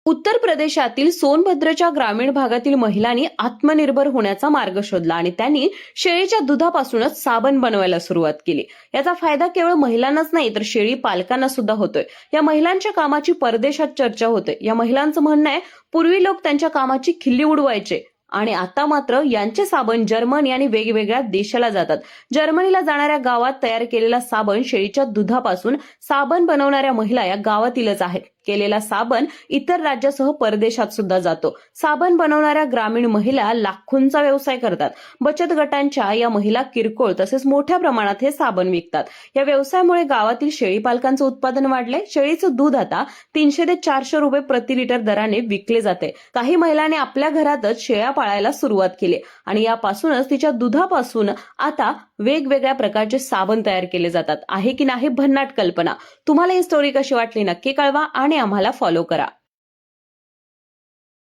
उत्तर प्रदेशातील सोनभद्रच्या ग्रामीण भागातील महिलांनी आत्मनिर्भर होण्याचा मार्ग शोधला आणि त्यांनी शेळीच्या दुधापासूनच साबण बनवायला सुरुवात केली। याचा फायदा केवळ महिलांनाच नाही तर शेळी पालकांना सुद्धा होतोय। या महिलांच्या कामाची परदेशात चर्चा होते। या महिलांचं म्हणणं आहे, पूर्वी लोक त्यांच्या कामाची खिल्ली उडवायचे आणि आता मात्र यांचे साबण जर्मनी आणि वेगवेगळ्या देशाला जातात। जर्मनीला जाणाऱ्या गावात तयार केलेला साबण शेळीच्या दुधापासून साबण बनवणाऱ्या महिला या गावातीलच आहेत। केलेला साबण इतर राज्यासह परदेशात सुद्धा जातो। साबण बनवणाऱ्या ग्रामीण महिला लाखोंचा व्यवसाय करतात। बचत गटांच्या या महिला किरकोळ तसेच मोठ्या प्रमाणात हे साबण विकतात। या व्यवसायामुळे गावातील शेळी पालकांचं उत्पादन वाढले। शेळीचं दूध आता 300 ते 400 रुपये प्रति लिटर दराने विकले जाते। काही महिलांनी आपल्या घरातच शेळ्या पाळायला सुरुवात केली आणि यापासूनच तिच्या दुधापासून आता वेगवेगळ्या प्रकारचे साबण तयार केले जातात। आहे की नाही भन्नाट कल्पना? तुम्हाला ही स्टोरी कशी वाटली नक्की कळवा आणि आम्हाला फॉलो करा।